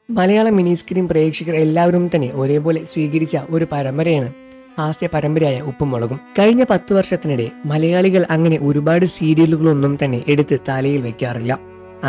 Malayalam mini screen പ്രേക്ഷകർ എല്ലാവരും തന്നെ ഒരേപോലെ സ്വീകരിച്ച ഒരു പരമ്പരയാണ് ഹാസ്യ പരമ്പരയായ ഉപ്പും മുളകും. കഴിഞ്ഞ 10 വർഷത്തിനിടെ മലയാളികൾ അങ്ങനെ ഒരുപാട് സീരിയലുകളൊന്നും തന്നെ എടുത്ത് തലയിൽ വെക്കാറില്ല.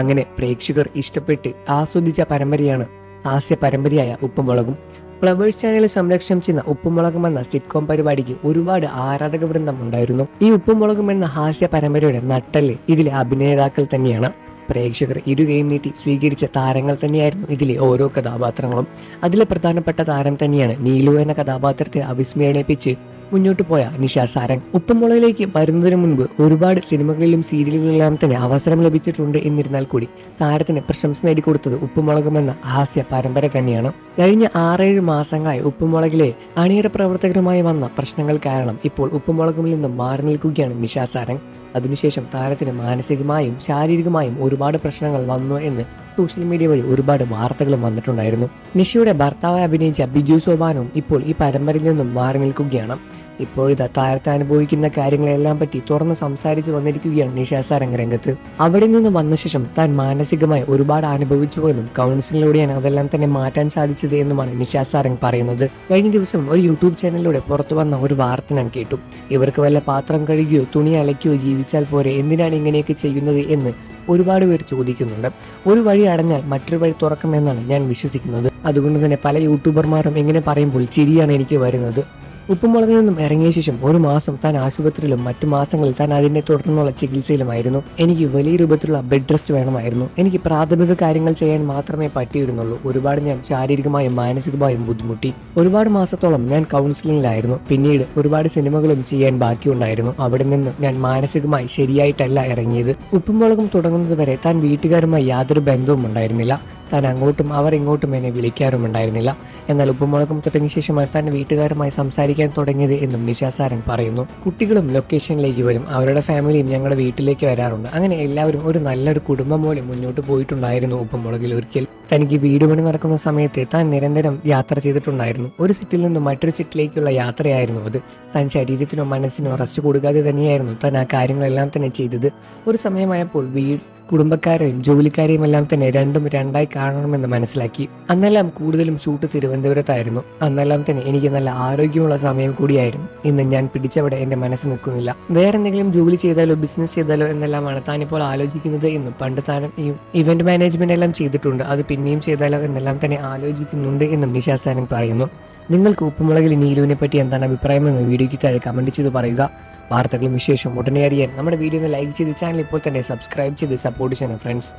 അങ്ങനെ പ്രേക്ഷകർ ഇഷ്ടപ്പെട്ട് ആസ്വദിച്ച പരമ്പരയാണ് ഹാസ്യ പരമ്പരയായ ഉപ്പും മുളകും. ഫ്ലവേഴ്സ് ചാനലിൽ സംരക്ഷണം ചെയ്യുന്ന ഉപ്പും മുളകും എന്ന സിറ്റ്കോം പരിപാടിക്ക് ഒരുപാട് ആരാധക വൃന്ദം ഉണ്ടായിരുന്നു. ഈ ഉപ്പും മുളകും എന്ന ഹാസ്യ പരമ്പരയുടെ നട്ടെല്ല് ഇതിലെ അഭിനേതാക്കൾ തന്നെയാണ്. പ്രേക്ഷകർ ഇരുകയും നീട്ടി സ്വീകരിച്ച താരങ്ങൾ തന്നെയായിരുന്നു ഇതിലെ ഓരോ കഥാപാത്രങ്ങളും. അതിലെ പ്രധാനപ്പെട്ട താരം തന്നെയാണ് നീലു എന്ന കഥാപാത്രത്തെ അവിസ്മരണയിപ്പിച്ച് മുന്നോട്ട് പോയ നിഷ സാരംഗ്. ഉപ്പുമുളകിലേക്ക് വരുന്നതിന് മുൻപ് ഒരുപാട് സിനിമകളിലും സീരിയലുകളിലെല്ലാം തന്നെ അവസരം ലഭിച്ചിട്ടുണ്ട്. എന്നിരുന്നാൽ കൂടി താരത്തിന് പ്രശംസ നേടിക്കൊടുത്തത് ഉപ്പുമുളകും എന്ന ഹാസ്യ പരമ്പര തന്നെയാണ്. കഴിഞ്ഞ 6-7 മാസങ്ങളായി ഉപ്പുമുളകിലെ അണിയറ പ്രവർത്തകരുമായി വന്ന പ്രശ്നങ്ങൾ കാരണം ഇപ്പോൾ ഉപ്പുമുളകിൽ നിന്നും മാറി നിൽക്കുകയാണ് നിഷ സാരംഗ്. അതിനുശേഷം താരത്തിന് മാനസികമായും ശാരീരികമായും ഒരുപാട് പ്രശ്നങ്ങൾ വന്നു എന്ന് സോഷ്യൽ മീഡിയ വഴി ഒരുപാട് വാർത്തകളും വന്നിട്ടുണ്ടായിരുന്നു. നിഷയുടെ ഭർത്താവായി അഭിനയിച്ച ബിജു സോപാനും ഇപ്പോൾ ഈ പരമ്പരയിൽ നിന്നും മാറി നിൽക്കുകയാണ്. ഇപ്പോഴത്തെ താരത്തെ അനുഭവിക്കുന്ന കാര്യങ്ങളെല്ലാം പറ്റി തുറന്ന് സംസാരിച്ചു വന്നിരിക്കുകയാണ് നിഷ സാരംഗ് രംഗത്ത്. അവിടെ നിന്ന് വന്ന ശേഷം താൻ മാനസികമായി ഒരുപാട് അനുഭവിച്ചുവെന്നും കൗൺസിലിലൂടെയാണ് അതെല്ലാം തന്നെ മാറ്റാൻ സാധിച്ചത് എന്നുമാണ് നിഷ സാരംഗ് പറയുന്നത്. കഴിഞ്ഞ ദിവസം ഒരു യൂട്യൂബ് ചാനലിലൂടെ പുറത്തു വന്ന ഒരു വാർത്ത ഞാൻ കേട്ടു. ഇവർക്ക് വല്ല പാത്രം കഴുകിയോ തുണി അലയ്ക്കുകയോ ജീവിച്ചാൽ പോരെ, എന്തിനാണ് ഇങ്ങനെയൊക്കെ ചെയ്യുന്നത് എന്ന് ഒരുപാട് പേർ ചോദിക്കുന്നുണ്ട്. ഒരു വഴി അടഞ്ഞാൽ മറ്റൊരു വഴി തുറക്കുമെന്നാണ് ഞാൻ വിശ്വസിക്കുന്നത്. അതുകൊണ്ട് തന്നെ പല യൂട്യൂബർമാരും ഇങ്ങനെ പറയുമ്പോൾ ചിരിയാണ് എനിക്ക് വരുന്നത്. ഉപ്പുമുളകിൽ നിന്നും ഇറങ്ങിയ ശേഷം 1 മാസം താൻ ആശുപത്രിയിലും മറ്റു മാസങ്ങളിൽ താൻ അതിനെ തുടർന്നുള്ള ചികിത്സയിലുമായിരുന്നു. എനിക്ക് വലിയ രൂപത്തിലുള്ള ബെഡ് റെസ്റ്റ് വേണമായിരുന്നു. എനിക്ക് പ്രാഥമിക കാര്യങ്ങൾ ചെയ്യാൻ മാത്രമേ പറ്റിയിരുന്നുള്ളൂ. ഒരുപാട് ഞാൻ ശാരീരികമായും മാനസികമായും ബുദ്ധിമുട്ടി. ഒരുപാട് മാസത്തോളം ഞാൻ കൗൺസിലിംഗിലായിരുന്നു. പിന്നീട് ഒരുപാട് സിനിമകളും ചെയ്യാൻ ബാക്കിയുണ്ടായിരുന്നു. അവിടെ നിന്ന് ഞാൻ മാനസികമായി ശരിയായിട്ടല്ല ഇറങ്ങിയത്. ഉപ്പുമുളകും തുടങ്ങുന്നത് വരെ താൻ വീട്ടുകാരുമായി യാതൊരു ബന്ധവും ഉണ്ടായിരുന്നില്ല. താൻ അങ്ങോട്ടും അവർ ഇങ്ങോട്ടും എന്നെ വിളിക്കാറുമുണ്ടായിരുന്നില്ല. എന്നാൽ ഉപ്പുമുളകും തുടങ്ങിയ ശേഷമാണ് താൻ വീട്ടുകാരുമായി സംസാരിക്കാൻ തുടങ്ങിയത് എന്നും നിഷ സാരംഗ് പറയുന്നു. കുട്ടികളും ലൊക്കേഷനിലേക്ക് വരും, അവരുടെ ഫാമിലിയും ഞങ്ങളുടെ വീട്ടിലേക്ക് വരാറുണ്ട്. അങ്ങനെ എല്ലാവരും ഒരു നല്ലൊരു കുടുംബം പോലെ മുന്നോട്ട് പോയിട്ടുണ്ടായിരുന്നു. ഉപ്പുമുളകിൽ ഒരിക്കൽ തനിക്ക് വീട് പണി നടക്കുന്ന സമയത്ത് താൻ നിരന്തരം യാത്ര ചെയ്തിട്ടുണ്ടായിരുന്നു. ഒരു സിറ്റിൽ നിന്നും മറ്റൊരു സിറ്റിലേക്കുള്ള യാത്രയായിരുന്നു അത്. താൻ ശരീരത്തിനോ മനസ്സിനോ റെസ്റ്റ് കൊടുക്കാതെ തന്നെയായിരുന്നു താൻ ആ കാര്യങ്ങളെല്ലാം തന്നെ ചെയ്തത്. ഒരു സമയമായപ്പോൾ കുടുംബക്കാരെയും ജോലിക്കാരെയും എല്ലാം തന്നെ രണ്ടും രണ്ടായി കാണണമെന്ന് മനസ്സിലാക്കി. അന്നെല്ലാം കൂടുതലും ഷൂട്ട് തിരുവനന്തപുരത്തായിരുന്നു. അന്നെല്ലാം തന്നെ എനിക്ക് നല്ല ആരോഗ്യമുള്ള സമയം കൂടിയായിരുന്നു. ഇന്ന് ഞാൻ പിടിച്ചവിടെ എന്റെ മനസ്സ് നിൽക്കുന്നില്ല. വേറെ എന്തെങ്കിലും ജോലി ചെയ്താലോ ബിസിനസ് ചെയ്താലോ എന്നെല്ലാമാണ് താനിപ്പോൾ ആലോചിക്കുന്നത് എന്നും പണ്ട് താനും ഈ ഇവന്റ് മാനേജ്മെന്റ് എല്ലാം ചെയ്തിട്ടുണ്ട്, അത് പിന്നെയും ചെയ്താലോ എന്നെല്ലാം തന്നെ ആലോചിക്കുന്നുണ്ട് എന്നും നിഷ സാരംഗ് പറയുന്നു. നിങ്ങൾക്ക് ഉപ്പുമുളകിൽ നീലുവിനെ പറ്റി എന്താണ് അഭിപ്രായമെന്ന് വീഡിയോയ്ക്ക് താഴെ കമന്റ് ചെയ്ത് പറയുക. വാർത്തകളും വിശേഷവും ഉടനെ അറിയാൻ നമ്മുടെ വീഡിയോ ഒന്ന് ലൈക്ക് ചെയ്ത് ചാനൽ ഇപ്പോൾ തന്നെ സബ്സ്ക്രൈബ് ചെയ്ത് സപ്പോർട്ട് ചെയ്യണം ഫ്രണ്ട്സ്.